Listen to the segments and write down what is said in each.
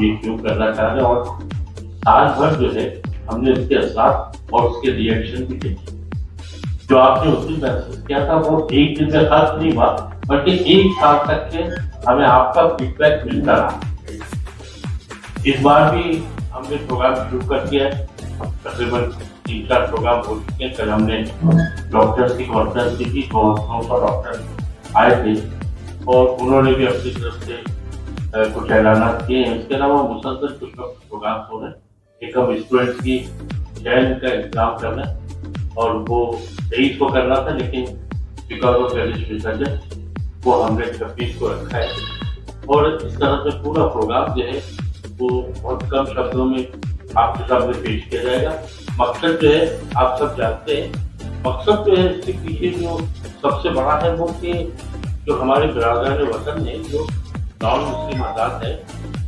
ये शुरू करना चाह रहे हैं और साल भर जो है हमने उसके असर और उसके रिएक्शन भी देखे। जो आपने उस दिन महसूस किया था वो एक दिन में खत्म नहीं हुआ, बल्कि एक साल तक के हमें आपका फीडबैक मिलता रहा। इस बार भी हमने प्रोग्राम शुरू कर दिया है, तकरीबन 3-4 प्रोग्राम हो चुके हैं। कल हमने डॉक्टर्स की कॉन्फ्रेंस की थी, 200 डॉक्टर आए थे और उन्होंने भी अपनी तरफ से कुछ ऐलानात किए हैं। इसके अलावा मुसलसल कुछ प्रोग्राम हो रहे हैं। एक हम स्टूडेंट्स की चयन का इंतजाम कर रहे हैं और वो 23 को करना था, लेकिन बिकॉज ऑफ गणेश विसर्जन वो हमने 26 को रखा है। और इस तरह से पूरा प्रोग्राम जो है वो बहुत कम शब्दों में आपके सामने पेश किया जाएगा। मकसद जो है आप सब जानते हैं, मकसद जो है इसके पीछे जो सबसे बड़ा है वो कि जो हमारे बिरादरान वतन है, जो नॉन मुस्लिम आजाद है,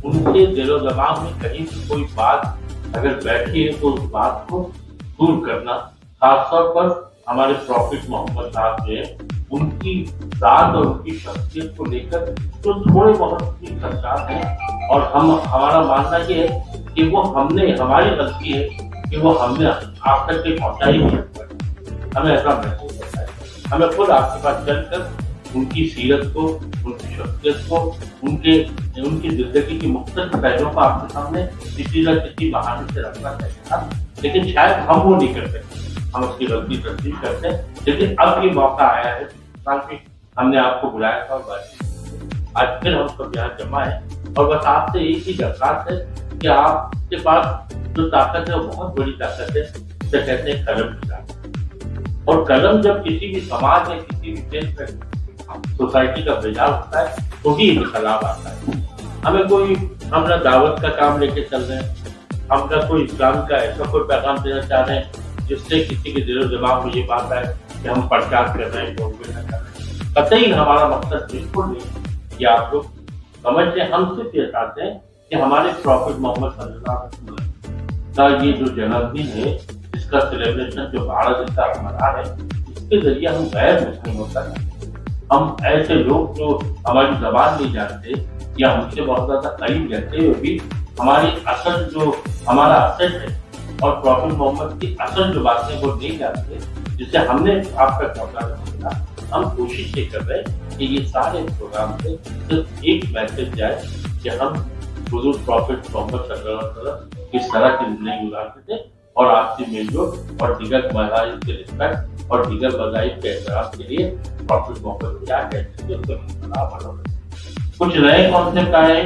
उनके दिलो दिमाग में कहीं भी कोई बात अगर बैठी है तो उस बात को दूर करना। खासतौर पर हमारे प्रॉफिट मोहम्मद साहब जो है उनकी जात और उनकी शख्सियत को लेकर जो थोड़े बहुत ही खदशात हैं और हमारा मानना ये है कि वो हमने हमारी गलती है कि वो हमने आप तक के पहुंचाई नहीं। हमें ऐसा महसूस होता है, हमें खुद आपके पास चलकर उनकी सीरत को, उनकी शख्सियत को, उनकी जिंदगी की मुख्तलिफ पहलुओं को आपके सामने किसी न किसी बहाने से रखना चाहिए था, लेकिन शायद हम वो नहीं करते, हम उसकी गलती तस्दीक करते हैं। लेकिन अब ये मौका आया है, हमने आपको बुलाया था और बातचीत, आज फिर हम सब यहाँ जमा है और बस आपसे एक ही दरख्वास्त है कि आपके पास जो ताकत है वो बहुत बड़ी ताकत है, जिसे कहते हैं कलम की ताकत। और कलम जब किसी भी समाज या किसी भी देश में सोसाइटी का बेजार होता है तो ही इनकलाब आता है। हमें कोई, हम ना दावत का काम लेके चल रहे हैं, हम ना कोई इस्लाम का ऐसा कोई पैगाम देना चाह रहे हैं जिससे किसी के दिलो दिमाग में ये बात आए कि हम प्रचार कर रहे हैं, लोग भी ना कर रहे हैं। कतई हमारा मकसद बिल्कुल नहीं कि आप लोग समझ लें। हम सिर्फ ये चाहते हैं कि हमारे प्रॉफिट मोहम्मद सल्लल्लाहु अलैहि वसल्लम का ये जो जन्मदिन है, इसका सेलिब्रेशन जो 12 दिन का मना है, इसके जरिए हम गैर मुस्लिमों तक, हम ऐसे लोग जो हमारी जबान नहीं जानते या हमसे बहुत ज्यादा करीब रहते हुए भी हमारी असल जो हमारा असल है और प्रॉफिट मोहम्मद की असल जो बातें वो नहीं जानते, जिसे हमने आप तक पहुंचाना था। हम कोशिश ये कर रहे हैं कि ये सारे प्रोग्राम से सिर्फ एक मैसेज जाए कि हम हुजूर प्रॉफिट मोहम्मद सल्लल्लाहु अलैहि वसल्लम किस तरह की जिंदगी गुजारते थे और आपसी मेलजोल और दीगर मज़ाहिब के रिस्पेक्ट और दीगर मज़ाहिब के एहतराम के लिए प्रॉफिट मोहम्मद क्या कहते थे उसको कुछ नए कॉन्सेप्ट आए।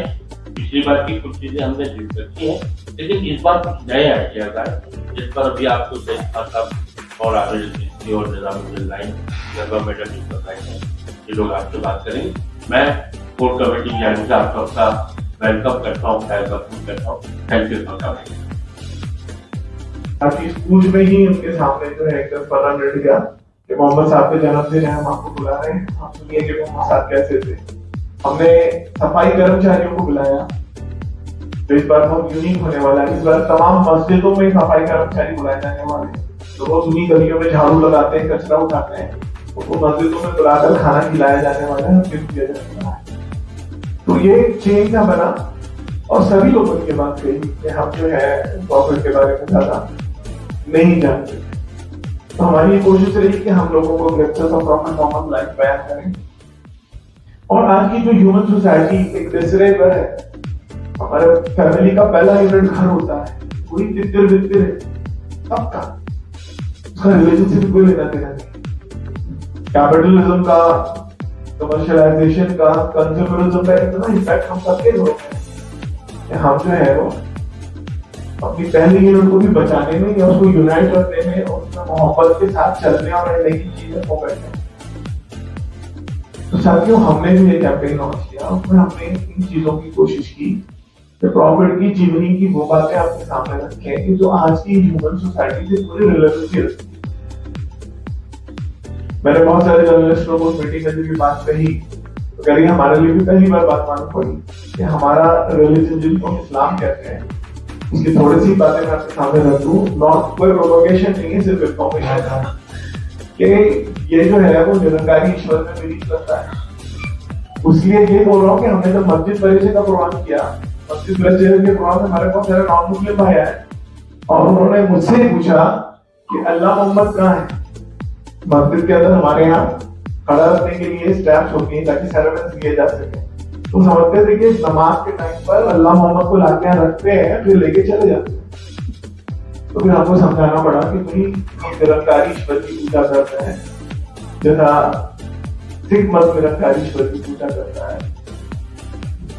पिछली बार की कुछ चीजें हमने जिक्र रखी है, लेकिन इस बार कुछ नए आइडियाज आए जिस पर अभी आपको साहब और आगे और निजामुद्दीन लाइन मेडल बताएंगे, ये लोग आपसे बात करेंगे। मैं कोर कमेटी की जानिब से आपका सबका वेलकम करता हूँ, करता हूँ। Thank you for coming. ताकि स्कूल में ही उनके सामने जो है एकदम पता मिल गया कि मोहम्मद साहब के जन्मदिन है, हम आपको बुला रहे हैं, आप सुनिए कि मोहम्मद साहब कैसे थे। हमने सफाई कर्मचारियों को बुलाया, तो इस बार बहुत यूनिक होने वाला है। इस बार तमाम मस्जिदों में सफाई कर्मचारी बुलाए जाने वाले हैं। तो वो उन्हीं गलियों में झाड़ू लगाते हैं, कचरा उठाते हैं, उनको मस्जिदों में बुलाकर खाना खिलाया जाने वाला है, गिफ्ट दिया जाने वाला है। तो ये चेंज ना बना और सभी लोगों ने बात कही कि हम जो है प्रॉफिट के बारे में ज्यादा नहीं जानते। तो हमारी ये कोशिश रही कि हम लोगों को ग्रेप्चर्स ऑफ प्रॉफिट मोहम्मद लाइफ बयान करें। और आज की जो ह्यूमन सोसाइटी एक डिसरेबल है, हमारे फैमिली का पहला यूनिट घर होता है, वही तितर बितर है सबका, उसका रिलेशनशिप कोई लेना देना नहीं। कैपिटलिज्म का, कमर्शियलाइजेशन का, कंज्यूमरिज्म का इतना इफेक्ट हम सबके लोग हैं। हम जो है वो अपनी पहली यूनिट को भी बचाने में या उसको यूनाइट करने में और उसमें मोहब्बत के साथ चलने और नई चीजें को करने। तो साथियों, हमने भी ये कैंपेन लॉन्च किया, उसमें हमने इन चीजों की कोशिश की कि प्रॉफिट की जीवनी की वो बातें आपके सामने रखें कि जो आज की ह्यूमन सोसाइटी से पूरी रिलेवेंसी रखती है। मैंने बहुत सारे जर्नलिस्टों को मीटिंग में भी बात कही, तो कह रही हमारे लिए भी पहली बार बात मालूम पड़ी कि हमारा रिलीजन जिसको इस्लाम कहते हैं, उसकी थोड़ी सी बातें मैं आपके सामने रख दूं। नॉट कोई प्रोपोगेशन नहीं है, सिर्फ इन्फॉर्मेशन है कि ये जो है वो निरंकारी ईश्वर में बिलीव करता है। उसलिए ये बोल रहा हूँ कि हमने जब मस्जिद परिचय का प्रोग्राम किया मस्जिद के कुरान में हमारे बहुत सारे नॉन मुस्लिम भाई आए और उन्होंने मुझसे पूछा कि अल्लाह मोहम्मद कहाँ है। मस्जिद के अंदर हमारे यहाँ खड़ा रखने के लिए स्टैप्स होती हैं ताकि सेरेमनी दिए जा सके। तो समझते थे कि नमाज के टाइम पर अल्लाह मोहम्मद को लाके यहाँ रखते हैं फिर लेके चले जाते हैं। तो फिर हमको समझाना पड़ा कि भाई निरंकारी ईश्वर की पूजा करते हैं, जैसा सिख मत निरंकारी ईश्वर की पूजा करता है,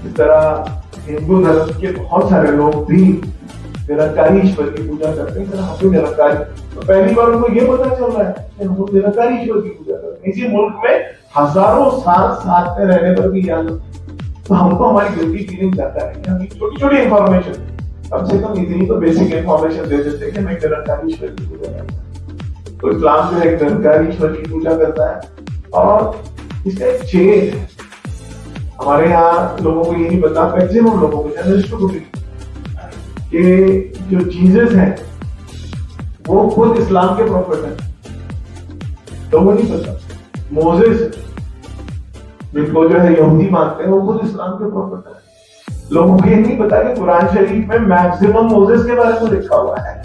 इस तरह हिंदू धर्म के बहुत सारे लोग भी निरंकारी ईश्वर की पूजा करते हैं। हम भी निरंकारी, तो पहली बार उनको ये पता चल रहा है कि हम लोग निरंकारी ईश्वर की पूजा करते हैं। इसी मुल्क में हजारों साल साथ में रहने पर भी याद, तो हमको हमारी गिल्टी फीलिंग जाता है कि हम छोटी छोटी इंफॉर्मेशन, कम से कम इतनी तो बेसिक इंफॉर्मेशन दे देते हैं कि मैं निरंकारी ईश्वर की पूजा करता हूँ। तो इस्लाम जो है निरंकारी ईश्वर की पूजा करता है और इसका एक चेन है। हमारे यहाँ लोगों को ये नहीं पता, मैक्सिमम लोगों को, जर्नलिस्टों को भी, कि जो जीसस है वो खुद इस्लाम के प्रॉफिट है। लोगों नहीं पता मोसेस जिनको जो है यहूदी मानते हैं वो खुद इस्लाम के प्रॉफिट है। लोगों को ये नहीं पता कि कुरान शरीफ में मैक्सिमम मोसेस के बारे में लिखा हुआ है।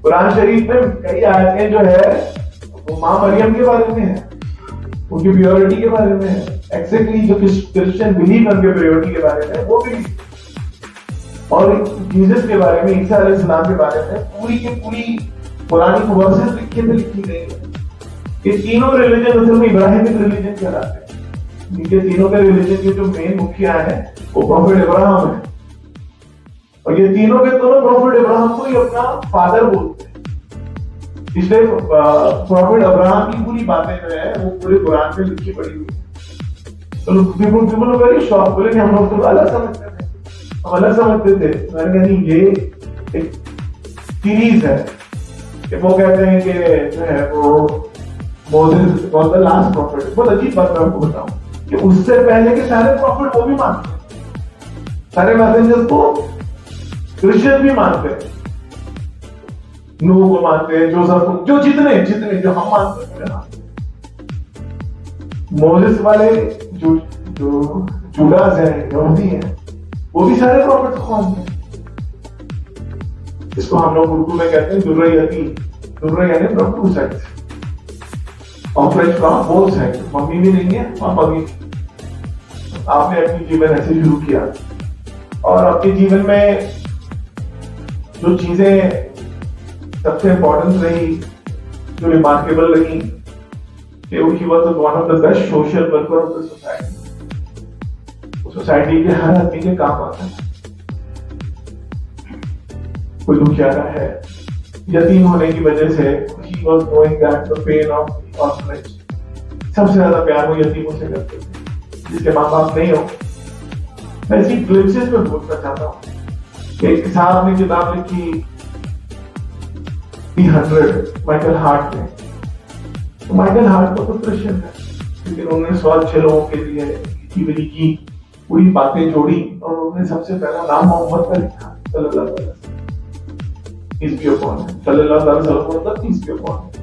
कुरान शरीफ में कई आयतें जो है वो माँ मरियम के बारे में है, उनकी प्योरिटी के बारे में है। एक्जेक्टली जो क्रिश्चियन बिलीव है उनके प्योरिटी के बारे में वो भी, और जीसस के बारे में, ईसा अलैहिस्सलाम के बारे में पूरी की पूरी कुरानी वर्सेस लिखी गई है। ये तीनों रिलीजन असल में इब्राहिमिक रिलीजन कहलाते हैं। इनके तीनों के रिलीजन के जो मेन मुखिया है वो प्रॉफिट इब्राहिम है, और ये तीनों के दोनों प्रॉफिट इब्राहिम को ही अपना फादर बोलते हैं। इसलिए प्रॉफिट अब्राहम की पूरी बातें जो है वो पूरे कुरान में लिखी पड़ी हुई है। तो पीपल वेरी शॉक, बोले हम लोग तो अलग समझते थे, हम अलग समझते थे। मैंने कहा नहीं, ये एक सीरीज है कि वो कहते हैं कि जो है वो Moses was the last profit. बहुत अजीब बात मैं आपको बताऊं कि उससे पहले के सारे प्रॉफिट वो भी मानते हैं, सारे मैसेंजर्स को क्रिश्चियन भी मानते हैं, नूह को मानते हैं, जोसेफ को, जो जितने जो हम मानते हैं। मोसेस वाले जो जुडास हैं, यहूदी हैं, वो भी सारे प्रॉफिट को मानते हैं। इसको हम लोग उर्दू में कहते हैं दुर्रा यानी फ्रॉम टू साइड्स और French from both side. Mummy भी नहीं है, पापा भी। आपने अपनी जीवन ऐसे शुरू किया और अपने जीवन में जो चीजें सबसे इंपॉर्टेंट रही, जो रिमार्केबल रही, he was one of the best social worker of the society। Society के हर आदमी के काम आता है। कोई दुखियारा है, यतीम होने की वजह से he was knowing that the pain of the orphanage। सबसे ज्यादा प्यार वो यतीमों से करते थे जिसके माँ बाप नहीं हो। मैं इसी ग्लिम्सेस में बोलना चाहता हूँ। एक साहब ने किताब लिखी The 100 माइकल हार्ट ने। तो माइकल हार्ट तो क्रिश्चियन है, लेकिन उन्होंने 106 लोगों के लिए जीवनी की पूरी बातें जोड़ी और उन्होंने सबसे पहला नाम मोहम्मद का लिखा, सल्लल्लाहु अलैहि वसल्लम। पीस बी अपॉन हिम, सल्लल्लाहु अलैहि वसल्लम मतलब पीस बी अपॉन हिम।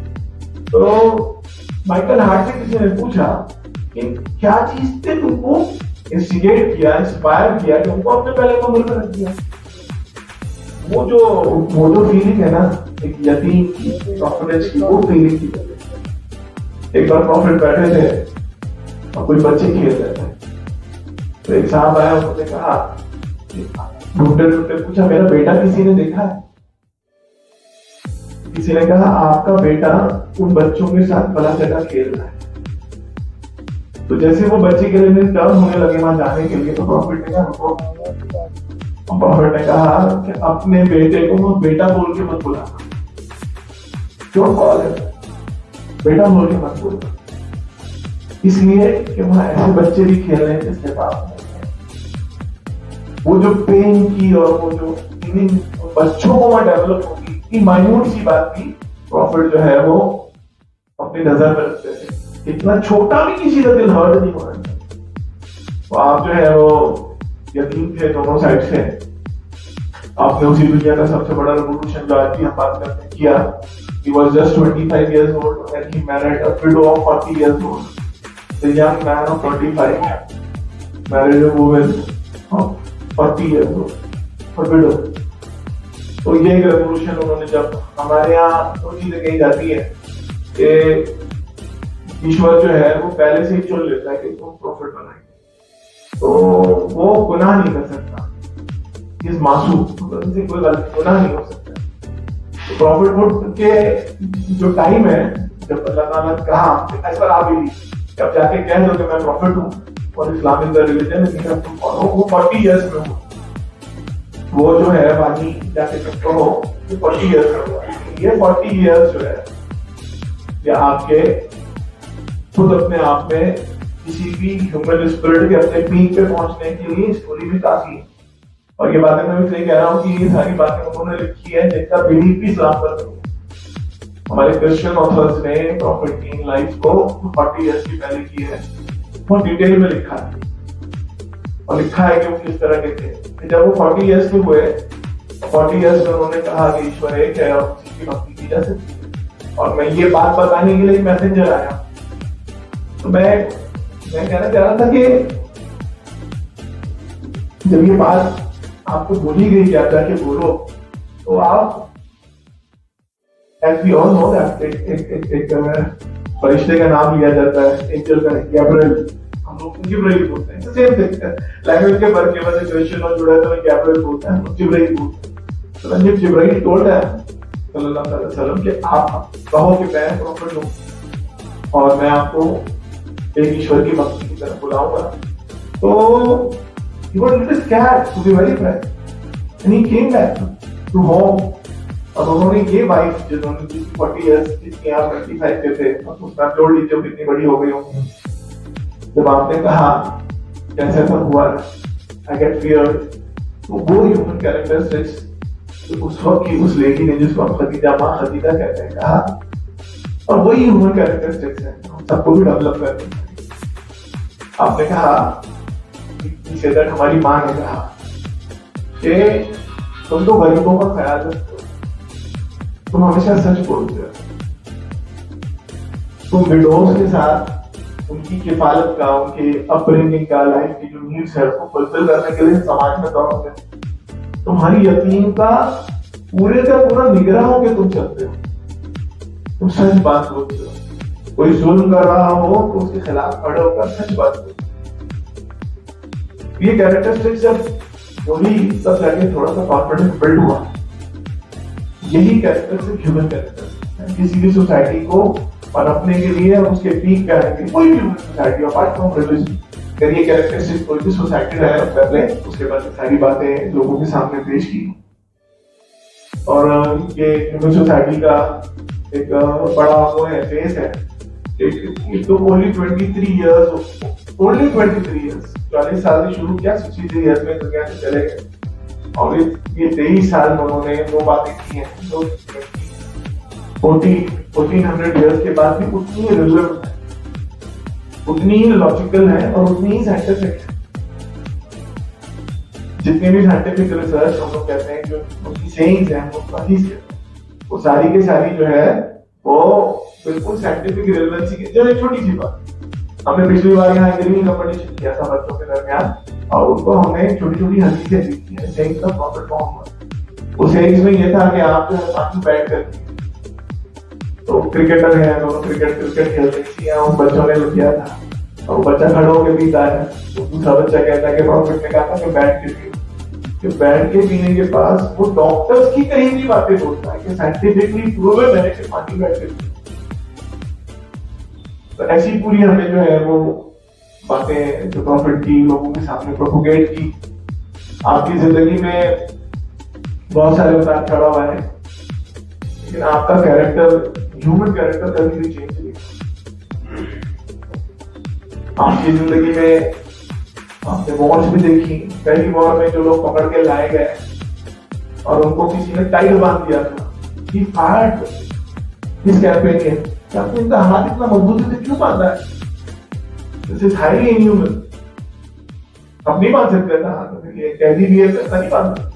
तो माइकल हार्ट से किसी ने पूछा कि क्या चीज ने तुमको इंस्टिगेट किया, इंस्पायर किया कि तुमको अपने पहले कमरे में रख दिया? वो जो फीलिंग है ना एक यतीम की, प्रॉफिट की, वो फीलिंग की। एक बार प्रॉफिट बैठे थे और कोई बच्चे खेल रहे थे, तो एक साहब आया, उन्होंने कहा, ढूंढते ढूंढते पूछा मेरा बेटा किसी ने देखा है? किसी ने कहा आपका बेटा उन बच्चों के साथ फला जगह खेल रहा है। तो जैसे वो बच्चे के लिए टर्न होने लगे वहां जाने के लिए, तो प्रॉफिट ने कहा कि अपने बेटे को वो बेटा बोल के मत बुला, क्यों कॉल है बेटा बोल के मत बोलना, इसलिए कि वहां ऐसे बच्चे भी खेल रहे हैं जिसके बाप नहीं है। वो जो पेन की और वो जो फीलिंग बच्चों को वहां डेवलप होगी, इतनी माइन्यूट सी बात की प्रॉफिट जो है वो अपनी नजर में रखते थे। इतना छोटा भी किसी का दिल हर्ट नहीं होना चाहिए। तो आप जो है वो यतीम थे दोनों साइड से, आपने उसी दुनिया का सबसे बड़ा रेवोल्यूशन जो आज भी हम बात करते हैं किया। He was just 25 years old when he married a widow of 40 years old. The young man of 35 married a woman of 40 years हो और विडो। तो ये एक रेवोल्यूशन उन्होंने, जब हमारे यहाँ दो चीजें कही जाती है कि ईश्वर जो है वो पहले से ही चुन लेता है कि तुम प्रॉफिट बनाएंगे, तो वो गुनाह नहीं कर सकता, इस मासूम, मतलब इनसे कोई गलत गुनाह नहीं हो सकता। तो प्रॉफिट के जो टाइम है, जब अल्लाह ताला ने कहा ऐसा आप ही कि अब जाके कह दो कि मैं प्रॉफिट हूँ और इस्लाम इज द रिलीजन तुम फॉलो, वो 40 ईयर्स में हुआ। वो जो है बाकी जाके तुम कहो कि 40 ईयर्स में हुआ। ये 40 ईयर्स जो है ये आपके खुद अपने आप में किसी भी ह्यूमन स्पिरिट के अपने पीक पे पहुंचने के लिए स्टोरी भी काफी है। और ये बातें मैं इसलिए कह रहा हूँ कि ये सारी बातें उन्होंने लिखी है जिनका बिलीफ भी इस्लाम पर नहीं है। हमारे क्रिश्चियन ऑथर्स ने प्रॉफिट की लाइफ को 40 ईयर्स की पहले की है, बहुत डिटेल में लिखा है और लिखा है कि वो किस तरह के थे। जब वो 40 ईयर्स के हुए, 40 ईयर्स में उन्होंने कहा कि ईश्वर एक है और उसी की भक्ति की जा सकती है। और मैं ये बात बताने के लिए मैसेंजर आया, तो मैं कहना चाह रहा था कि जब ये बात आपको बोली गई कि आप जाके बोलो, तो आप as we all know that एक फरिश्ते का नाम लिया जाता है, एंजल का, गैब्रिएल, हम लोग जिब्राइल बोलते हैं। सेम थिंग, लैंग्वेज के फर्क की वजह से क्वेश्चन और जुड़ा है तो गैब्रिएल बोलते हैं, जिब्राइल बोलते हैं। तो जब जिब्राइल टोल्ड है सल्लल्लाहु अलैहि वसल्लम कि आप कहो कि मैं प्रॉफिट हूं और मैं आपको एक ईश्वर की भक्ति की तरफ बुलाऊंगा, तो he was a little scared to be very frank, and he came back to home। और उन्होंने ये वाइफ जिन्होंने 40 इयर्स जितनी आप 25 के थे, उसका जोड़ लीजिए कितनी बड़ी हो गई होंगी। जब आपने कहा कैसे ऐसा हुआ, आई गेट फियर्ड, तो वो ह्यूमन कैरेक्टरिस्टिक्स उस वक्त की उस लेडी ने, जिसको हम खदीजा, माँ खदीजा कहते हैं, कहा, और वही ह्यूमन कैरेक्टरिस्टिक्स है सबको भी डेवलप करते हैं। आपने कहा कि हमारी माँ ने कहा कि तुम तो गरीबों का ख्याल रखते हो, तुम हमेशा सच बोलते हो, तुम विडोज के साथ उनकी किफालत का, उनके अपब्रिंगिंग का, लाइफ की जो नीड्स है उसको फुलफिल करने के लिए समाज में दौड़ोगे, तुम्हारी यतीम का पूरे का पूरा निगरान होकर तुम चलते हो, तुम सच बात बोलते हो, कोई जुल्म कर रहा हो तो उसके खिलाफ खड़े होकर सच बात बोलते। ये कैरेक्टरिस्टिक्स जब बोली तब जाके थोड़ा सा कॉन्फिडेंस बिल्ड हुआ। यही कैरेक्टरिस्टिक ह्यूमन कैरेक्टरिस्टिक किसी भी सोसाइटी को पनपने के लिए और उसके पीक पे आने के लिए, कोई भी human society apart from religion, अगर ये कैरेक्टरिस्टिक कोई भी सोसाइटी रहे पहले, उसके बाद सारी बातें लोगों के सामने पेश की। और ये ह्यूमन सोसाइटी का एक बड़ा वो है, फेस है, तो ओनली 23 इयर्स, 40 साल से शुरू किया, 63 इयर्स में दुनिया से चले गए। और ये 23 साल में उन्होंने वो बातें की हैं जो 1400 इयर्स के बाद भी उतनी ही रिलेवेंट है, उतनी ही लॉजिकल है और उतनी ही साइंटिफिक है। जितने भी साइंटिफिक रिसर्च हम लोग कहते हैं, जो उनकी सेइंग्स हैं, वो सारी की सारी जो है वो बिल्कुल साइंटिफिक रिलेवेंसी की। जो एक छोटी सी बात, हमने पिछली बार यहाँ ग्रीनिंग कंपटीशन किया था बच्चों के दरमियान, और उनको हमने छोटी छोटी हदीसें दी थी, सेइंग्स ऑफ प्रॉफिट मोहम्मद। उस सेइंग्स में ये था कि आप जो है पानी बैठ कर, तो क्रिकेटर है, दोनों क्रिकेट खेलते हैं, उन बच्चों ने किया था, और वो बच्चा खड़ा होकर पीता है, तो दूसरा बच्चा कहता है कि प्रॉफिट ने कहा था कि बैठ के पियो। कि बैठ के पीने के पास वो डॉक्टर्स की कहीं भी बातें बोलता है कि साइंटिफिकली प्रूवन है कि पानी बैठ के पियो। तो ऐसी पूरी हमने जो है वो बातें जो प्रॉफिट की लोगों के सामने प्रोपोगेट की। आपकी जिंदगी में बहुत सारे उतार चढ़ाव हुआ है, लेकिन आपका कैरेक्टर, ह्यूमन कैरेक्टर कभी भी चेंज नहीं। आपकी जिंदगी में आपने वॉर्स भी देखी, पहली वॉर में जो लोग पकड़ के लाए गए और उनको किसी ने टाइट बांध दिया था, he fired his companion, आपने इनका हाथ इतना मजबूती से क्यों बांधा है? This is highly inhuman। अब नहीं बांध सकते था, कैदी भी है, ऐसा नहीं बांध सकते।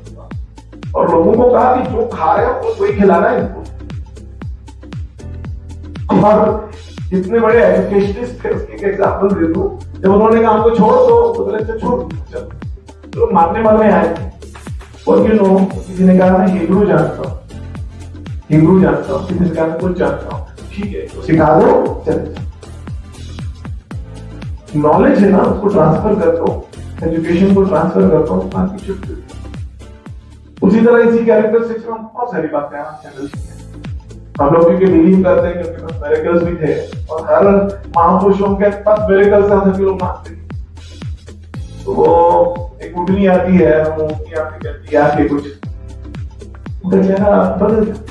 और लोगों को कहा कि जो खा रहे हो वही खिलाना है इनको। और इतने बड़े एजुकेशनिस्ट थे, उसकी एक एग्जांपल दे दूं, जब उन्होंने कहा हमको छोड़ दो, तो बोले अच्छा छोड़ दो, चलो तो मारने वाले आए थे। और यू नो, किसी ने कहा मैं हिब्रू जानता हूँ, हिब्रू जानता हूँ, किसी ने कहा मैं कुछ जानता हूँ, ठीक है तो सिखा दो, चले। नॉलेज है ना, उसको ट्रांसफर कर दो, एजुकेशन को ट्रांसफर कर दो, बाकी छुट्टी। उसी तरह इसी कैरेक्टरिस्टिक्स में बहुत सारी बातें हैंडल की हैं। हम लोग क्योंकि बिलीव करते हैं, क्योंकि बस मिरेकल्स भी थे और हर महापुरुषों के पास मिरेकल्स था कि लोग मानते थे। तो वो एक उठनी आती है, वो उठनी आती कहती है आके कुछ, उनका चेहरा बदल जाता।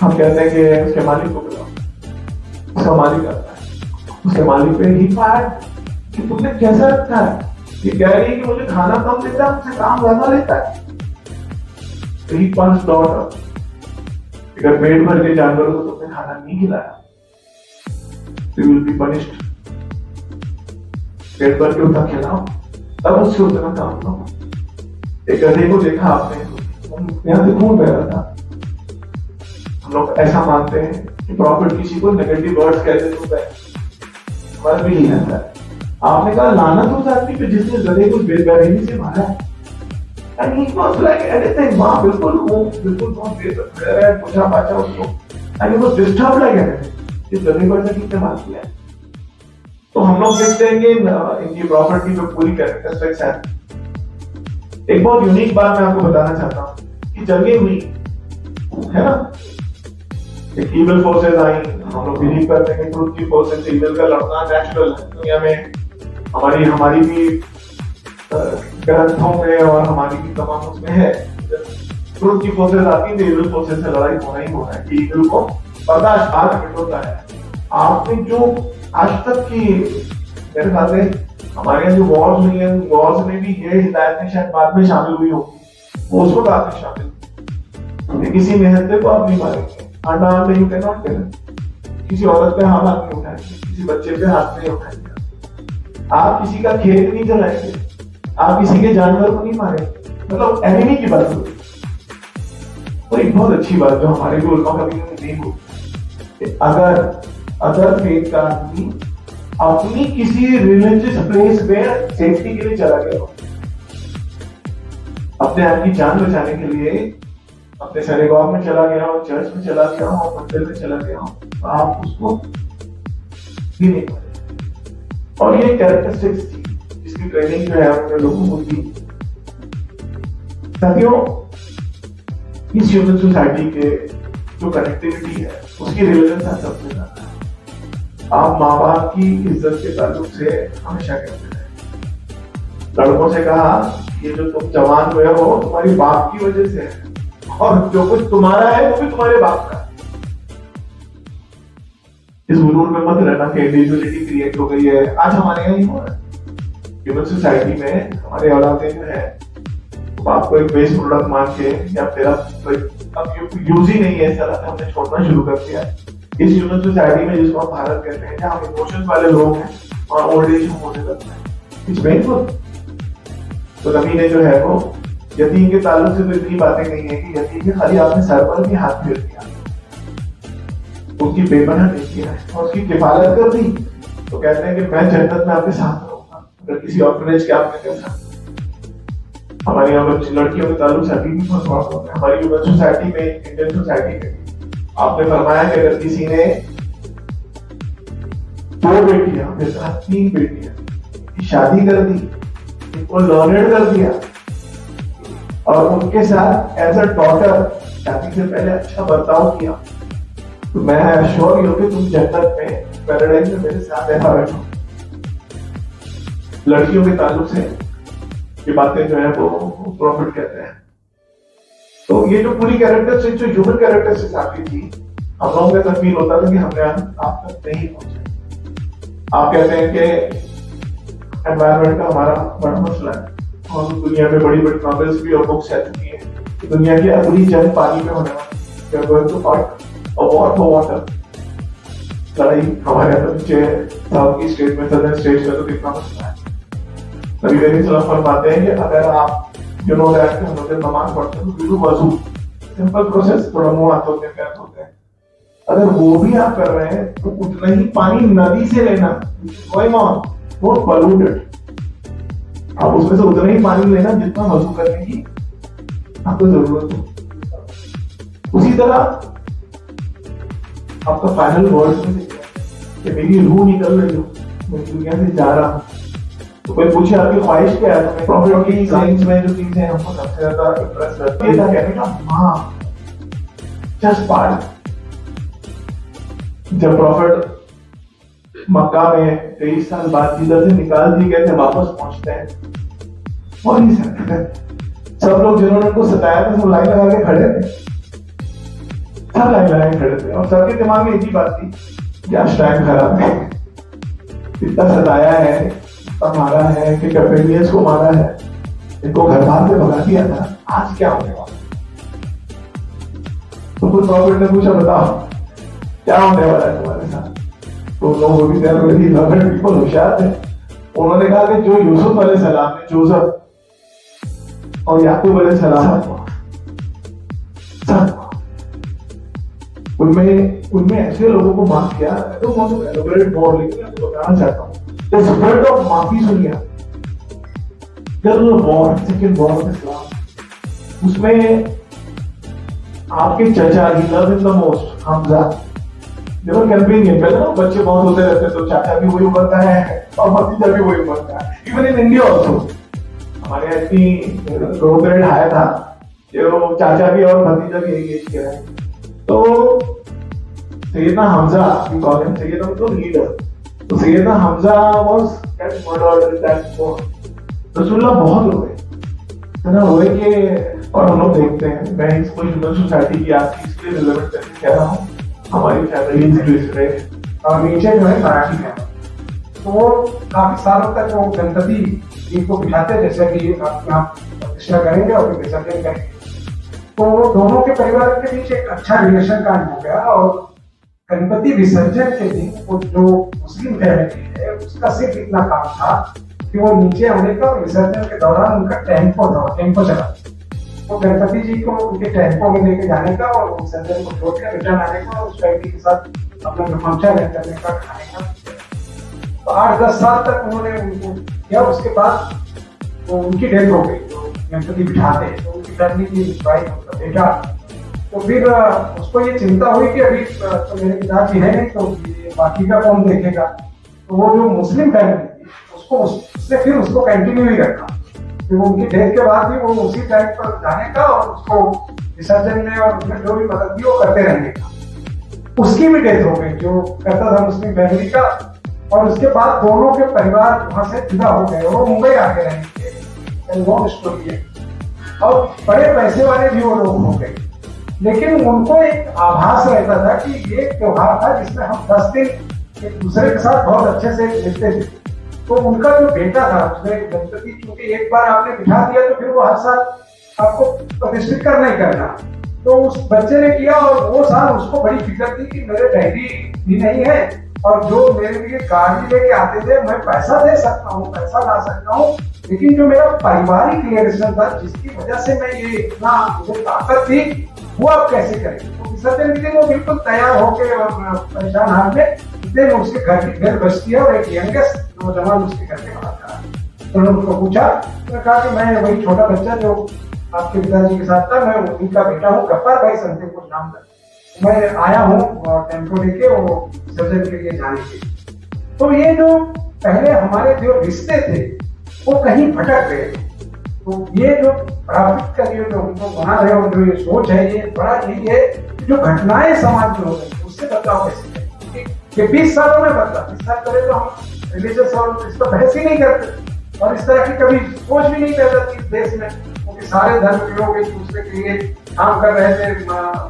हम कहते हैं कि उसके मालिक को बुलाओ, उसका मालिक आता है, उसके मालिक पे ही पार्ट कि तुमने कैसा रखा है। ये कह रही है कि मुझे खाना कम देता है, मुझसे काम ज्यादा लेता है। तो ही पांच डॉट, अगर पेट भर के जानवरों को तुमने खाना नहीं खिलाया, तो विल बी पनिश्ड। पेट भर के उतना खिलाओ, तब उससे उतना काम लो। एक गधे को देखा आपने, यहाँ से खून बह रहा था। हम लोग ऐसा मानते हैं कि प्रॉफिट किसी को नेगेटिव वर्ड्स कहते होता है, हमारा भी नहीं रहता है। आपने कहा लानत उस आदमी पे जिसने गधे को बेरहमी से मारा है। And he was like anything, वहाँ बिल्कुल बहुत बेहतर है, पूछा पाछा उसको, and he was disturbed like anything। इस गधे को ऐसा किसने मार दिया? तो हम लोग देखते हैं कि इनकी प्रॉपर्टी पे पूरी कैरेक्टरिस्टिक्स है। एक बहुत यूनिक बात मैं आपको बताना चाहता हूँ कि जंगें हुई है ना, एक इविल फोर्सेस आई। हम लोग बिलीव करते हैं कि ट्रुथ की फोर्सेस से इविल का लड़ना नेचुरल है दुनिया में। हमारी भी ग्रंथों में और हमारी भी तमाम उसमें है। ट्रुथ की फोर्सेस आती है तो इविल फोर्सेस से लड़ाई होना ही होना है कि इविल को बर्दाश्त आज होता है। आपने जो आज तक की मेरे ख्याल से हमारे यहाँ जो वॉर्स हुई है, वॉर्स में भी ये हिदायतें शायद बाद में शामिल हुई होगी, वो उसको बाद में शामिल। किसी मेहनत को आप नहीं मारेंगे, अंडा नहीं कैनॉट करें, किसी औरत पे हाथ नहीं उठाएंगे, किसी बच्चे पे हाथ नहीं उठाएंगे, आप किसी का खेत नहीं जलाएंगे, आप किसी के जानवर को नहीं मारेंगे। मतलब एनिमी की बात होगी। तो एक बहुत अच्छी बात जो हमारे भी उलमा कभी नहीं होती, अगर फेथ का आदमी अपनी किसी रिलीजियस प्लेस में सेफ्टी के लिए चला गया हो, अपने आप की जान बचाने के लिए अपने सरेगाह में चला गया हो, चर्च में चला गया हो, मंदिर में चला गया हो, तो आप उसको भी नहीं मारे। और ये कैरेक्टरिस्टिक्स थी जिसकी ट्रेनिंग जो है अपने लोगों को दी। साथियों, इस ह्यूमन सोसाइटी के जो कनेक्टिविटी है उसकी रिलेवेंस सबसे ज्यादा है। आप माँ बाप की इज्जत के ताल्लुक से हमेशा कहते हैं, लड़कों से कहा ये जो तुम जवान हुए हो तुम्हारी बाप की वजह से है, और जो कुछ तुम्हारा है वो भी तुम्हारे बाप का है। इस गुरूर में मत रहना कि इंडिविजुअलिटी क्रिएट हो गई है। आज हमारे यहाँ ही हो रहा है ह्यूमन सोसाइटी में। हमारे औलादें जो है बाप को एक बेस प्रोडक्ट मान के, या तेरा अब यूज ही नहीं है, इस तरह से हमने छोड़ना शुरू कर दिया है। इस ह्यूमन सोसाइटी में जिसको हम भारत कहते हैं, जहाँ इमोशंस वाले लोग हैं और ओल्ड एज होने लगता है, इट्स पेनफुल। तो नबी ने जो है वो यतीम के ताल्लुक से तो इतनी बातें कही है कि यतीम के खाली आपने सर पर भी हाथ फेर दिया, उसकी बेपनाह नहीं किया और उसकी किफालत कर दी, तो कहते हैं कि मैं जन्नत में आपके साथ रहूंगा। अगर किसी ऑर्फनेज के आपने देखा, हमारी यहाँ लड़कियों के ताल्लुक से अभी भी बहुत बात होता है। हमारी ह्यूमन सोसाइटी में, इंडियन सोसाइटी में आपने फरमाया कि अगर किसी ने 2 बेटियां, फिर 3 बेटियां की शादी कर दी, उनको लर्नेड कर दिया और उनके साथ एज अ डॉटर शादी से पहले अच्छा बर्ताव किया, तो मैं अश्योर हूं कि तुम जन्नत में, पैराडाइज में मेरे साथ ऐसा बैठो। लड़कियों के ताल्लुक से ये बातें जो है वो प्रॉफिट कहते हैं। तो ये जो पूरी कैरेक्टरिस्टिक्स, जो ह्यूमन कैरेक्टरिस्टिक्स आपकी थी, हम लोगों को ऐसा फील होता था कि हमने आप तक नहीं पहुंचे। आप कहते हैं कि एनवायरमेंट का हमारा बड़ा मसला है और दुनिया में बड़ी बड़ी नॉवेल्स भी और बुक्स आ चुकी है कि दुनिया की अगली जंग पानी में होने वाली है, going to fight a war for water. लड़ाई हमारे यहाँ नीचे साउथ की स्टेट में, सदर्न स्टेट्स में तो कितना मसला है। नबी करीम सल्लल्लाहु अलैहि वसल्लम फरमाते हैं कि अगर आप यू नो दैट हम लोग नमाज पढ़ते हैं तो वजू, सिंपल प्रोसेस, थोड़ा मुंह हाथ धोते हैं, पैर धोते हैं, अगर वो भी आप कर रहे हैं तो उतना ही पानी नदी से लेना, गोइंग ऑन, नॉट पोल्यूटेड। आप उसमें से उतना ही पानी लेना जितना वजू करने की आपको जरूरत हो। उसी तरह आपका फाइनल वर्ड में कि मेरी रूह निकल रही हो, मैं दुनिया से जा रहा हूँ, तो कोई पूछे आपकी ख्वाहिश क्या है, तो प्रॉफिट की साइंस में जो चीजें हमको सबसे ज्यादा इंप्रेस करती है, कहने का माँ जस्ट पार्ट। जब प्रॉफिट मक्का में 23 साल बाद जिधर से निकाल दिए गए थे वापस पहुंचते हैं, और नहीं सकते। सब लोग जिन्होंने उनको सताया था सब लाइन लगा के खड़े थे, सब लाइन लगा के खड़े थे, और सबके दिमाग में एक ही बात थी कि आज टाइम खराब है, इतना सताया है, इतना मारा है कि कैपेलियस को मारा है, इनको घर बार से भगा दिया था, आज क्या होने वाला। तो कुछ प्रॉफिट ने पूछा बताओ क्या होने वाला है तुम्हारे साथ। तो लोग भी बिल्कुल होशियार थे, उन्होंने कहा कि जो यूसुफ अलैहिस्सलाम ने जोसेफ और याकूब अलैहिस्सलाम उनमें ऐसे लोगों को माफ किया। तो मैं एलोबरेट मोर लेकिन आपको बताना चाहता हूँ द स्पिरिट ऑफ माफी सुनिए। वॉर सेकंड वॉर ऑफ इस्लाम, उसमें आपके चचा ही love in the most Hamza देखो कैंपेनियन, पहले ना बच्चे बहुत होते रहते तो चाचा भी वही उमरता है और भतीजा भी वही उमरता है। इवन इन इंडिया ऑल्सो हमारे यहाँ इतनी ग्रोथ रेट आया था जो चाचा भी और भतीजा भी एक एज के रहे। तो सैयदना हमजा सैयदना मतलब लीडर, तो सैयदना Hamza was get murdered in that war. रसूलुल्लाह बहुत रोए ना, रोए के, और हम लोग देखते हैं, मैं इसको ह्यूमन सोसाइटी की आपकी इसलिए रिलेवेंट करके कह रहा हूँ, हमारी फैमिली और नीचे जो है मराठी में, तो वो काफी सालों तक वो गणपति जी को बिठाते, जैसे कि आप प्रतिष्ठा करेंगे और फिर विसर्जन करेंगे। तो दोनों के परिवार के बीच एक अच्छा रिलेशन कायम हो गया, और गणपति विसर्जन के दिन वो जो मुस्लिम फैमिली है उसका सिर्फ इतना काम था कि वो नीचे आने का और विसर्जन के दौरान उनका टेम्पो चला, तो गणपति जी को उनके टेम्पो में लेके जाने का और विसर्जन को छोड़कर रिटर्न आने का और उस फैमिली के साथ अपना जो फंक्शन है करने का, खाने का। तो 8-10 साल तक उन्होंने उनको किया। उसके बाद तो उनकी डेथ हो गई, तो गणपति बिठाते, तो उनकी फैमिली की वाइफ, उनका बेटा, तो फिर उसको ये चिंता हुई कि अभी तो मेरे पिताजी है नहीं, तो ये बाकी का कौन देखेगा। तो वो जो मुस्लिम फैमिली थी उसने फिर उसको कंटिन्यू ही रखा, कि वो उनकी डेथ के बाद भी वो उसी टाइम पर जाने का और उसको विसर्जन में और उसमें जो भी मदद थी वो करते रहने का। उसकी भी डेथ हो गई जो करता था मुस्लिम फैमिली का, और उसके बाद दोनों के परिवार वहां से जुदा हो गए और वो मुंबई आके रहेंगे, लॉन्ग स्टोरी है। और बड़े पैसे वाले भी वो लोग हो गए, लेकिन उनको एक आभास रहता था कि ये त्योहार था जिसमें हम 10 दिन एक दूसरे के साथ बहुत अच्छे से मिलते थे। तो उनका जो बेटा था उसने गणपति, क्योंकि एक बार आपने बिठा दिया तो फिर वो हर साल आपको प्रतिष्ठित करना ही करना, तो उस बच्चे ने किया, और वो साल उसको बड़ी फिक्र थी कि मेरे डैडी भी नहीं है, और जो मेरे लिए गाड़ी लेके आते थे मैं पैसा दे सकता हूँ, पैसा ला सकता हूँ, लेकिन जो मेरा पारिवारिक रिलेशन था जिसकी वजह से मैं ये इतना मुझे ताकत थी, वो आप कैसे करेंगे। तो विसर्जन के दिन वो बिल्कुल तैयार होके और परेशान हाल में इतने उसके घर की बेल बजती है और एक यंगेस्ट नौजवान उसके घर के बाहर था। तो उन्होंने उसको पूछा, तो कहा कि मैं वही छोटा बच्चा जो आपके पिताजी के साथ था, मैं उनका बेटा हूँ, गफ्फार भाई संते को नाम था, मैं आया हूँ टेम्पो लेके वो विसर्जन के लिए जाने के लिए। तो ये जो पहले हमारे जो रिश्ते थे वो कहीं भटक गए। तो ये जो प्राप्त का ये जो हमको बना रहे और जो ये सोच है, ये बड़ा यही है कि जो घटनाएं समाज में हो गई उससे बदलाव कैसे करें। ये 20 सालों में बदला, 20 साल पहले तो हम रिलीजियस और इस पर बहस ही नहीं करते, और इस तरह की कभी सोच भी नहीं पैदा थी इस देश में, क्योंकि सारे धर्म के लोग एक दूसरे के लिए काम कर रहे थे।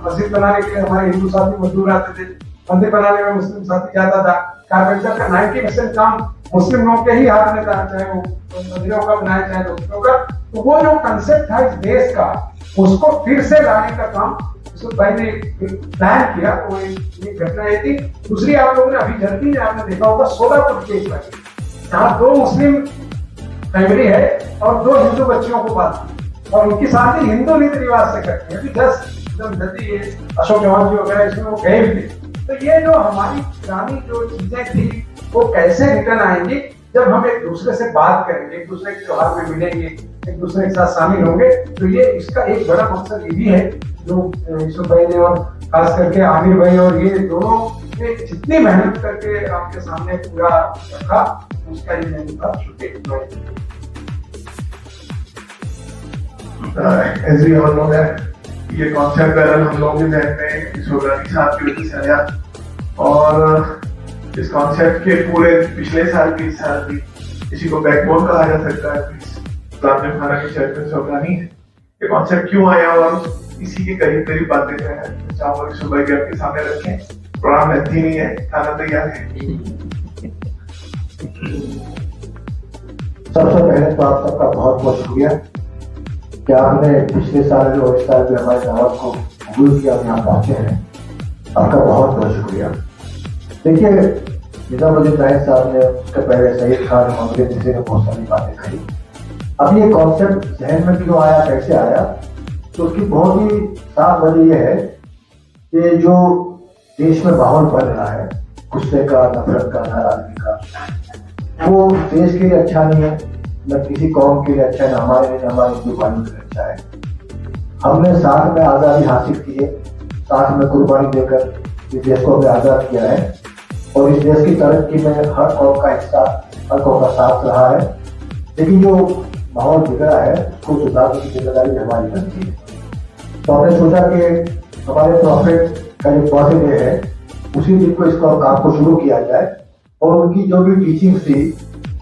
मस्जिद बनाने के लिए हमारे हिंदू साथी मजदूर आते थे, मंदिर बनाने में मुस्लिम साथी जाता था, कारपेंटर का 90% काम मुस्लिम लोग के ही हाथ में था, चाहे वो मंदिरों का बनाए चाहे दूसरों का। तो वो जो कंसेप्ट था इस देश का, उसको फिर से लाने का काम यूसुफ भाई ने प्लान किया। तो ये घटना ये थी। दूसरी आप लोगों ने अभी जल्दी में आपने देखा होगा सोलापुर केस में, जहाँ 2 मुस्लिम फैमिली है और 2 हिंदू बच्चियों को पालती, और उनकी शादी हिंदू रीति रिवाज से करती है। अभी एकदम जल्दी अशोक चौहान जी वगैरह इसमें वो गए भी थे। तो ये जो हमारी पुरानी जो चीजें थी वो कैसे रिटर्न आएंगी, जब हम एक दूसरे से बात करेंगे, एक दूसरे के त्योहार में मिलेंगे, एक दूसरे के साथ शामिल होंगे, तो ये इसका एक बड़ा मकसद ये भी है जो यूसुफ भाई ने और खास करके आमिर भाई और ये दोनों ने जितनी मेहनत करके आपके सामने पूरा रखा, उसका ये मैं उनका शुक्रिया। As we all know that ये कॉन्सेप्ट पैरल हम लोगों के जहन में इस सोलानी साहब की वजह से आया, और इस कॉन्सेप्ट के पूरे पिछले साल की साल भी इसी को बैकबोन कहा जा सकता है इस्लामिक खाना के चैंपियन सोलानी है। ये कॉन्सेप्ट क्यों आया और इसी के करीब करीब बातें जो है चावल सुबह के आपके सामने रखें। प्रोग्राम रहती नहीं है, खाना तैयार है। सबसे पहले तो आप सबका बहुत बहुत शुक्रिया कि आपने पिछले साल जो इस साल भी हमारे दावत को कबूल किया, यहाँ पहुंचे हैं, आपका बहुत बहुत शुक्रिया। देखिए, निजामुद्दीन नाइक साहब ने, उसके पहले सईद खान मोहम्मद जैसे ने बहुत सारी बातें कही। अब ये कॉन्सेप्ट जहन में क्यों आया, कैसे आया, तो उसकी बहुत ही साफ वजह यह है कि जो देश में माहौल बन रहा है गुस्से का, नफरत का, नाराजगी का, वो देश के लिए अच्छा नहीं है, न किसी कौम के लिए अच्छा है, न हमारे लिए, न हमारे हिंदू भाइयों के लिए अच्छा है। हमने साथ में आज़ादी हासिल की है, साथ में कुर्बानी देकर इस देश को हमने आज़ाद किया है, और इस देश की तरक्की में हर कौम का हिस्सा, हर कौम का साथ रहा है। लेकिन जो माहौल बिगड़ा है उसको सुधारने की जिम्मेदारी हमारी बनती है। तो हमने सोचा कि हमारे प्रॉफिट का जो बर्थडे है उसी दिन को इसको काम को शुरू किया जाए, और उनकी जो भी टीचिंग थी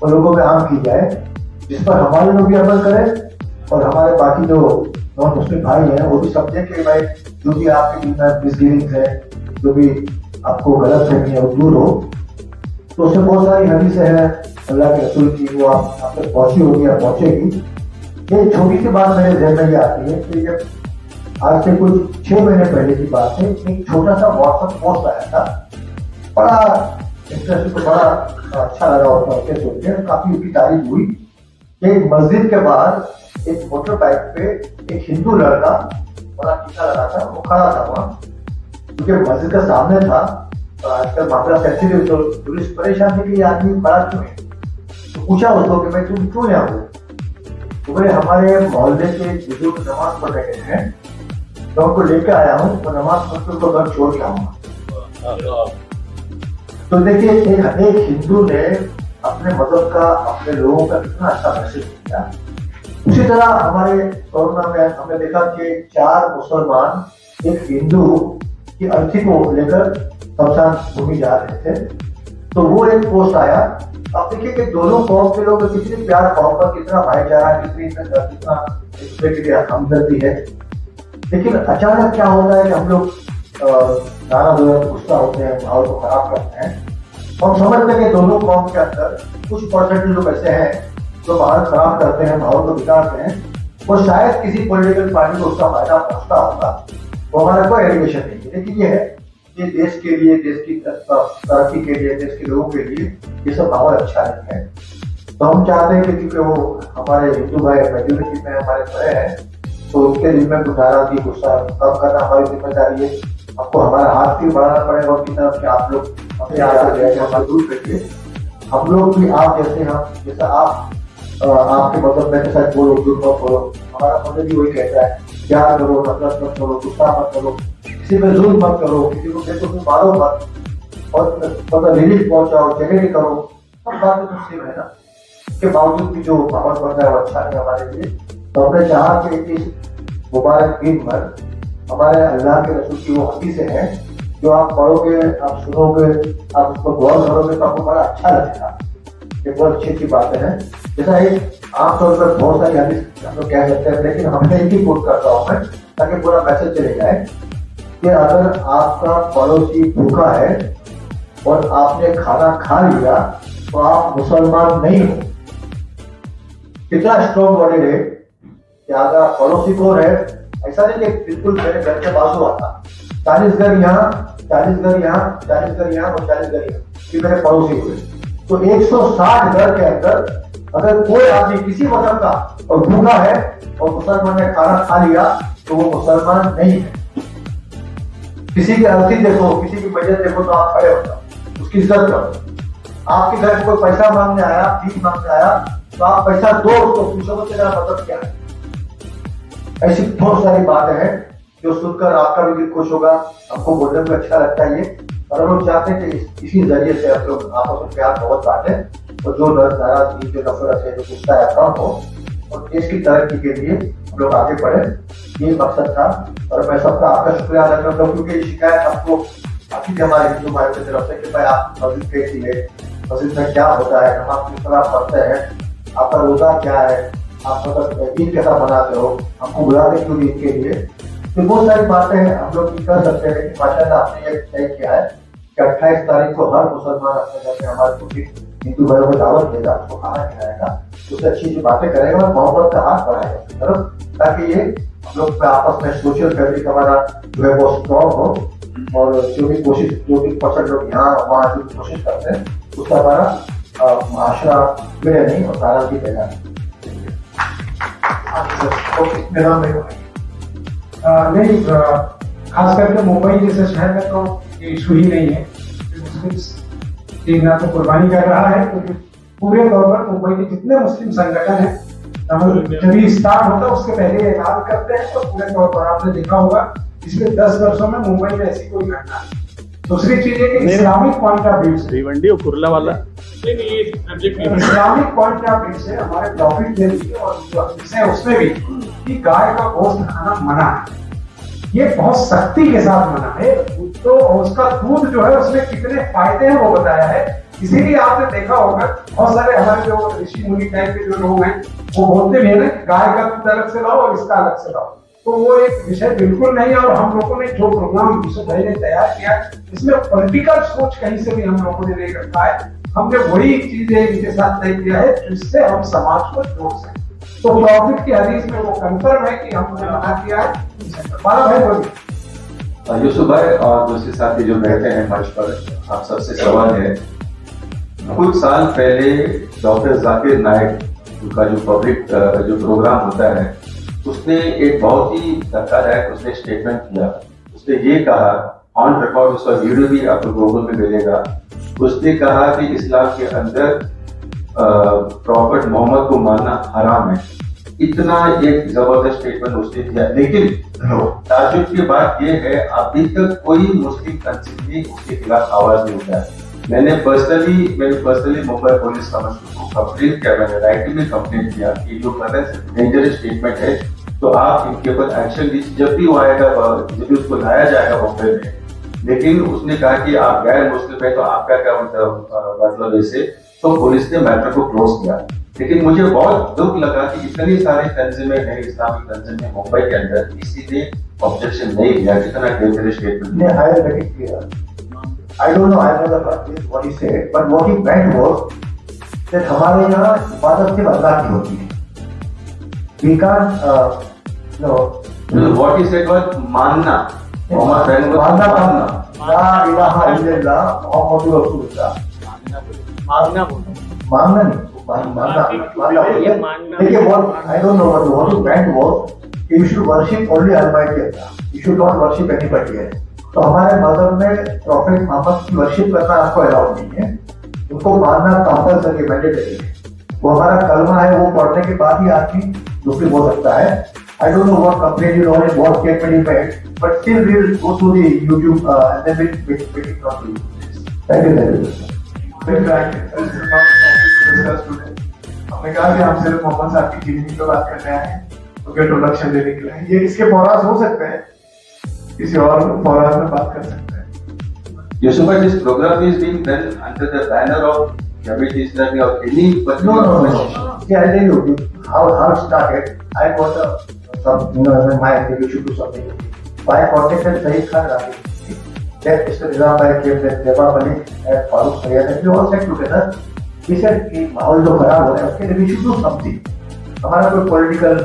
वो लोगों में आम की जाए, जिस पर हमारे लोग भी अमल करें और हमारे बाकी जो नॉन मुस्लिम भाई हैं वो भी समझे कि भाई जो भी आपके दिल में मिसगिविंग्स है, जो भी आपको गलत फहमी है वो दूर हो। तो उसमें बहुत सारी हदीसें हैं अल्लाह के रसूल की, वो आप तक पहुंची होगी या पहुंचेगी। ये छोटी सी बात मेरे जहन में ये आती है कि जब आज से कुछ 6 महीने पहले की बात है, एक छोटा सा व्हाट्सएप पोस्ट आया था, बड़ा इंटरेस्ट को बड़ा अच्छा लगा और पढ़ के सोच के काफी उसकी तारीफ हुई कि मस्जिद के बाहर एक मोटर बाइक पे एक हिंदू लड़का बड़ा टीका लगा था, वो खड़ा था वहां, क्योंकि मस्जिद का सामने था और आजकल मामला सेंसिटिव, तो पुलिस परेशान थी कि ये आदमी खड़ा क्यों है। तो पूछा उसको कि भाई तुम क्यों यहाँ हो, तो बोले हमारे मोहल्ले के बुजुर्ग नमाज पढ़ रहे हैं, तो उनको लेकर आया हूँ, तो नमाज पढ़ के उनको घर छोड़ के आऊंगा। तो देखिए, एक हिंदू ने अपने मजहब का, अपने लोगों का कितना अच्छा मैसेज किया। उसी तरह हमारे कोरोना में हमने देखा कि 4 मुसलमान एक हिंदू की अर्थी को लेकर शमशान भूमि जा रहे थे, तो वो एक पोस्ट आया। अब देखिए कि दोनों कौम के लोग कितनी प्यार मोहब्बत, कितना भाईचारा, कितना एक दूसरे के लिए हमदर्दी है। लेकिन अचानक क्या होता है कि हम लोग नाराज हो, गुस्सा होते हैं, माहौल को खराब करते हैं। हम समझते हैं कि दोनों कौम के अंदर कुछ परसेंट लोग ऐसे हैं जो माहौल खराब करते हैं, माहौल को बिगाड़ते हैं, और शायद किसी पॉलिटिकल पार्टी को उसका फायदा पहुंचता होगा। वो हमारा कोई एलिगेशन नहीं है, लेकिन ये है कि देश के लिए, देश की तरक्की के लिए, देश के लोगों के लिए ये सब माहौल अच्छा नहीं है। तो हम चाहते हैं कि क्योंकि वो हमारे हिंदू भाई मेजोरिटी में हमारे बड़े हैं, तो उनके दिल में कुछ नाराजगी, गुस्सा कम करना हमारी जिम्मेदारी है। आपको हमारा हाथ भी बढ़ाना पड़ेगा उनकी तरफ कि आप लोग अपने आगे दूर करिए। हम लोग भी आप जैसे, हम जैसा आप आपके मतलब में सच बोलो, झूठ मत बोलो, हमारा मतलब भी वही कहता है, प्यार करो, नफरत मत करो, गुस्सा मत करो, किसी पे जुल्म मत करो, किसी को देखो तुम मारो मत, और मतलब रिलीफ पहुंचाओ, झगड़े करो। सब बातें तो सेम है ना, इसके बावजूद भी जो माहौल बन रहा है वो अच्छा है हमारे लिए। तो हमने चाहा कि इस मुबारक दिन पर हमारे अल्लाह के रसूल की वो हदीसें हैं जो आप पढ़ोगे, आप सुनोगे, आप उसको गौर करोगे तो आपको बड़ा अच्छा लगेगा। ये बहुत अच्छी अच्छी बातें हैं। जैसा एक आमतौर पर बहुत सारी हदीस हम लोग कह सकते हैं, लेकिन हमने एक ही कोट करता हूँ मैं, ताकि पूरा मैसेज चले जाए कि अगर आपका पड़ोसी भूखा है और आपने खाना खा लिया तो आप मुसलमान नहीं हो। कितना स्ट्रॉन्ग वर्डेड है कि अगर पड़ोसी कौन है, ऐसा नहीं कि बिल्कुल मेरे घर के बाजू आता 40 घर यहाँ, 40 घर यहाँ, 40 घर यहाँ और 40 घर यहाँ, ये मेरे पड़ोसी हुए। तो 160 घर के अंदर अगर कोई आदमी किसी मजहब का और भूखा है और मुसलमान ने खाना खा लिया तो वो मुसलमान नहीं है। किसी की अर्थी देखो, किसी की वजह देखो तो आप खड़े हो जाओ, उसकी इज्जत करो। आपके घर में कोई पैसा मांगने आया, भीख मांगने आया, तो आप पैसा दो, उसको पूछो कि तेरा मतलब क्या है। ऐसी बहुत सारी बातें हैं जो सुनकर आपका भी दिल खुश होगा, हमको बोलने में अच्छा लगता है ये। और हम लोग चाहते हैं कि इसी जरिए से हम लोग आपस में प्यार बहुत बांटें, और जो नाराजगी, जो नफरत है, जो गुस्सा है, कम हो, और देश की तरक्की के लिए हम लोग आगे बढ़े, ये मकसद था। और मैं सबका आपका शुक्रिया अदा करता हूँ, क्योंकि ये शिकायत आपको आती थी हमारे हिंदू भाई की तरफ से कि भाई आप मस्जिद कैसी है, मस्जिद में क्या होता है, नमाज किस तरह पढ़ते हैं, आपका रोजा क्या है, आप मतलब ईद कैसा मनाते हो, हमको बुलाते क्यों ईद के लिए। तो बहुत सारी बातें हैं हम लोग कर सकते हैं, लेकिन माशाल्लाह आपने ये तय किया है कि 28 तारीख को हर मुसलमान अपने घर में हमारे हिंदू भाइयों को दावत देगा, उसको खाना खिलाएगा, उससे अच्छी अच्छी बातें करेगा और मोहब्बत का हाथ बढ़ाएगा उसकी तरफ, ताकि ये हम लोग आपस में सोशल फैब्रिक हमारा जो है वो स्ट्रॉन्ग हो। और जो भी कोशिश, जो भी परसेंट लोग यहाँ वहाँ जो कोशिश करते हैं, उसका हमारा माशरा बिगड़े नहीं और सारा भी पैदा नहीं, खास करके मुंबई जैसे शहर में तो ये इशू ही नहीं है। मुस्लिम ना तो कुर्बानी कर रहा है, क्योंकि पूरे तौर पर मुंबई के जितने मुस्लिम संगठन हैं, जब भी स्टार्ट होता है उसके पहले ऐलान करते हैं। तो पूरे तौर पर आपने देखा होगा पिछले 10 वर्षों में मुंबई में ऐसी कोई घटना नहीं। दूसरी चीज है कि इस्लामिक पॉइंट ऑफ व्यू से, भिवंडी और कुर्ला वाला इस्लामिक पॉइंट ऑफ व्यू से हमारे प्रॉफिट में भी और जो है उसमें भी कि गाय का गोश्त खाना मना है, ये बहुत सख्ती के साथ मना है। तो उसका दूध जो है उसमें कितने फायदे हैं वो बताया है। इसीलिए आपने देखा होगा बहुत सारे हमारे जो ऋषि मुनि टाइप के जो लोग हैं वो बोलते भी है ना कि गाय का दूध अलग से लाओ और इसका अलग से लाओ। तो वो एक विषय बिल्कुल नहीं है। और हम लोगों ने जो प्रोग्राम विश्व भाई ने तैयार किया इसमें पॉलिटिकल सोच कहीं से भी हम लोगों ने नहीं रखा है। हमने वही चीजें इनके साथ तय किया है जिससे हम समाज को जोड़ सकें। तो प्रॉफिट की हदीस में वो कंफर्म है कि हमने मना किया है। बाला भाई बोलिए। यूसुफ भाई और दूसरे साथी जो बैठे हैं मंच पर, आप सबसे सवाल है, कुछ साल पहले डॉक्टर जाकिर नाइक का जो पब्लिक जो प्रोग्राम होता है उसने एक बहुत ही धक्कादायक उसने स्टेटमेंट किया। उसने ये कहा, ऑन रिकॉर्ड, उसका वीडियो भी आपको गूगल में मिलेगा, उसने कहा कि इस्लाम के अंदर प्रॉफिट मोहम्मद को मानना हराम है। इतना एक जबरदस्त स्टेटमेंट उसने दिया। लेकिन ताज्जुब की बात यह है, अभी तक कोई मुस्लिम तंजीम ने उसके खिलाफ आवाज नहीं उठाया। मैंने पर्सनली मुंबई पुलिस कमिश्नर को कंप्लेन किया, मैंने राइटिंग में कंप्लेन किया कि जो डेंजरस स्टेटमेंट है तो आप इनके ऊपर एक्शन लीजिए जब भी वो आएगा, जब भी उसको लाया जाएगा मुंबई में। लेकिन उसने कहा कि आप गैर मुस्लिम है तो आपका क्या मतलब ऐसे, तो पुलिस ने मैटर को क्लोज किया। लेकिन मुझे बहुत दुख लगा कि इतनी सारी तंजीमें हैं, इस्लामिक तंजीमें मुंबई के अंदर, किसी ने ऑब्जेक्शन नहीं किया। कितना dangerous statement. I don't know, I know what he said, but what he meant was that हमारे यहाँ इबादत सिर्फ अल्लाह की होती है। We can't, what he said was मानना, ला इलाहा इल्लल्लाह मुहम्मदुर रसूलुल्लाह। मानना नहीं, मानना। देखिए, what I don't know what he meant was you should worship only Almighty Allah. You should not worship anybody else. तो हमारे मजहब में प्रॉफिट मोहम्मद की वर्शिप करना आपको अलाउड नहीं है, उनको मानना कंपल्सरी मैंडेटरी है। वो हमारा कलमा है, वो पढ़ने के बाद ही आदमी मुस्लिम हो सकता है। I don't know what complain you know and what statement you made, but still we will go to the YouTube and then we'll not do this. Thank you very much. हमने कहा कि हम सिर्फ मोहम्मद साहब की जीवनी पे बात करने आए हैं, उनके इंट्रोडक्शन देने के लिए। ये इसके फौरास हो सकते हैं, किसी और फौरास में बात कर सकते हैं। Yusuf, this program is being done under the banner of Jamiat Islami or any particular No. Yeah, I'll tell you how it started. I got some, in my idea we should do something. So I contacted Saeed Khan Rafi. Then Mr. Nizam Bhai came, then Jabbar Malik and Farooq Sayyed, and we all sat together. We said कि माहौल जो खराब हो रहा है उसके लिए we should do something. हमारा कोई पॉलिटिकल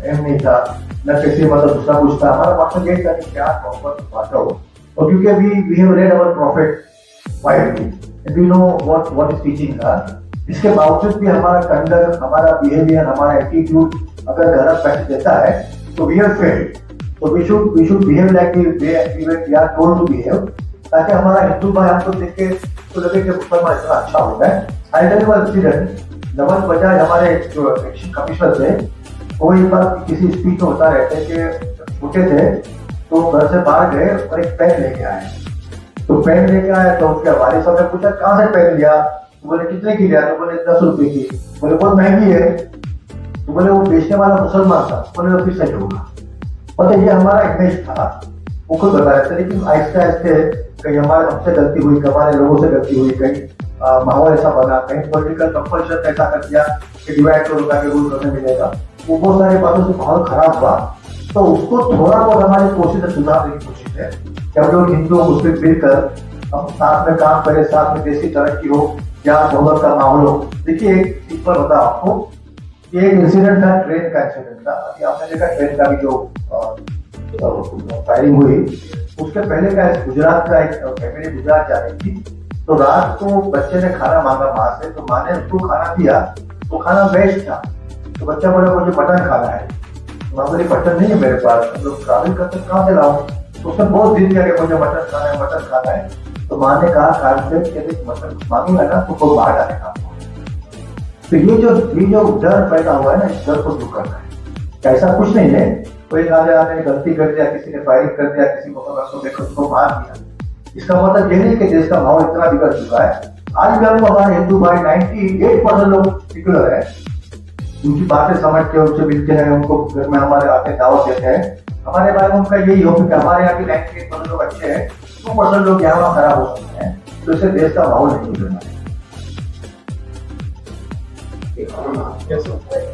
एम नहीं था, न किसी मतलब दूसरा कुछ था। हमारा मकसद यही था कि क्या मोहब्बत बांटा हो। और क्योंकि we have read our prophet widely and we know what his teachings are, इसके बावजूद भी हमारा कंडक्ट, हमारा बिहेवियर, हमारा एटीट्यूड अगर गलत पैसे देता है तो we have failed. So we should behave like we are told to behave, ताकि हमारा हिंदू भाई हमको देख के उसको लगे कि मुसलमान इतना अच्छा होता है। इंसिडेंट नवल बजाज हमारे जो इलेक्शन कमिश्नर थे, वो एक बार किसी स्पीच में होता रहते कि छोटे थे तो घर से बाहर गए और एक पेन लेके आए। तो पेन लेके आए तो उसके वालिद साहब ने पूछा कहाँ से पेन लिया? तो बोले कितने की लिया? तो बोले 10 रुपए की। बोले बहुत महंगी है। तो बोले वो बेचने वाला मुसलमान था। बोले फिर सही होगा। मतलब ये हमारा इमेज था, वो खुद बता रहे थे। लेकिन आहिस्ते आहिस्ते कहीं हमारे हमसे गलती हुई, हमारे लोगों से गलती हुई, कहीं माहौल ऐसा बना, कहीं पॉलिटिकल कंपल्शन ऐसा कर दिया कि डिवाइड करो ताकि रूल करने मिलेगा। वो बहुत सारी बातों से माहौल खराब हुआ। तो उसको थोड़ा बहुत हमारी कोशिश है सुधारने की कोशिश है कि हम लोग हिंदू मुस्लिम मिलकर हम साथ में काम करें, साथ में देश की तरक्की हो, यहाँ मोहब्बत का माहौल हो। देखिए एक सिंपल होता आपको, ये एक इंसिडेंट था, ट्रेन का इंसिडेंट था। अभी आपने देखा ट्रेन का भी जो फायरिंग हुई, उसके पहले का गुजरात का एक फैमिली गुजरात जा रही थी। तो रात को बच्चे ने खाना मांगा माँ से, तो माँ ने उसको खाना दिया। वो खाना वेस्ट था। तो बच्चा बोला मुझे मटन खाना है। माँ बोली मटन नहीं है मेरे पास, हम लोग ट्रैवल करते कहाँ से लाऊं? तो उसने बहुत दिन किया कि मुझे मटन खाना है, मटन खाना है। तो माँ ने कहा कान से कि मटन मांगेगा ना तो कोई बाहर डालेगा। तो ये जो डर पैदा हुआ है ना, इस डर को दूर करना है। ऐसा कुछ नहीं है, कोई आने गलती कर दिया, किसी ने फायरिंग कर दिया, किसी को देखो उसको मार दिया, इसका मतलब ये नहीं कि देश का माहौल इतना बिगड़ चुका है। आज भी हम हमारे हिंदू भाई 98% लोग सेक्युलर है, उनकी बातें समझते हैं, उनसे मिलते हैं, उनको घर में हमारे आते दावत देते हैं। हमारे बारे में उनका यही हो कि हमारे यहाँ भी 98% लोग अच्छे हैं, 2% लोग यहाँ वहाँ खराब हो सकते हैं। तो इससे देश का माहौल नहीं बिगड़ना है।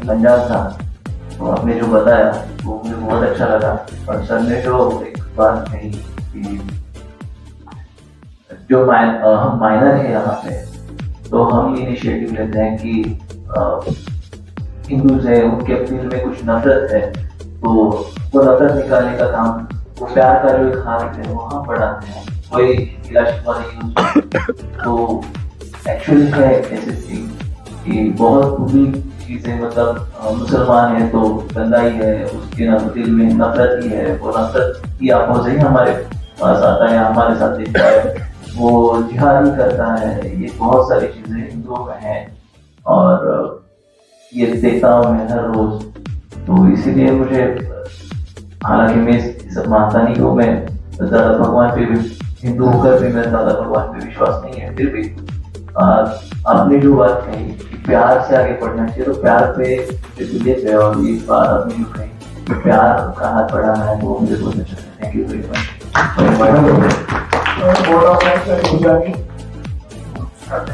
मंजाल साहब, तो आपने जो बताया वो मुझे बहुत अच्छा लगा। और सर ने जो एक बात कही कि जो हम माइनर है यहाँ पे, तो हम इनिशिएटिव लेते हैं कि हिंदूज है, उनके दिल में कुछ नफरत है, तो वो नफरत निकालने का काम, वो प्यार का जो एक हाथ है वो हम बढ़ाते हैं। कोई गिला शिकवा नहीं यूज। तो एक्चुअली है ऐसी चीज कि बहुत बुरी चीजें, मतलब मुसलमान है तो गंदाई है, उसके दिल में नफरत ही है, वो नफरत की आपोज ही हमारे पास आता है, हमारे साथ देखता है, वो जिहाद ही करता है। ये बहुत सारी चीजें हिंदुओं में है और ये देखता हूँ मैं हर रोज। तो इसीलिए मुझे, हालांकि मैं सब मानता नहीं हूँ, मैं ज्यादा भगवान पे भी, हिंदू होकर भी मैं ज्यादा भगवान पे विश्वास नहीं है, फिर भी आपने जो बात कही कि प्यार से आगे बढ़ना चाहिए, तो प्यार पे लेते हैं। और ये बात आपने जो कही प्यार का हाथ बढ़ाना है, वो मुझे बहुत अच्छा है। Thank you very much.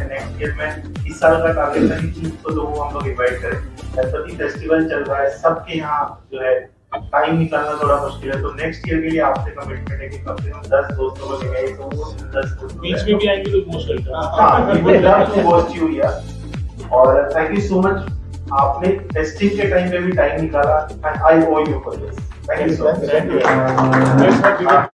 Next year में इस साल का टारगेट है कि 300 लोगों को हम लोग इनवाइट करें। गणपति फेस्टिवल चल रहा है, सबके यहाँ जो है टाइम निकालना थोड़ा मुश्किल है। तो नेक्स्ट ईयर के लिए आपसे कमिटमेंट है कि कम से कम 10 दोस्तों को लेके आइए। तो 10 दोस्तों बीच में भी आएंगे तो मुश्किल है। और थैंक यू सो मच, आपने फेस्टिव के टाइम पे भी टाइम निकाला। I owe you for this. Thank you so much.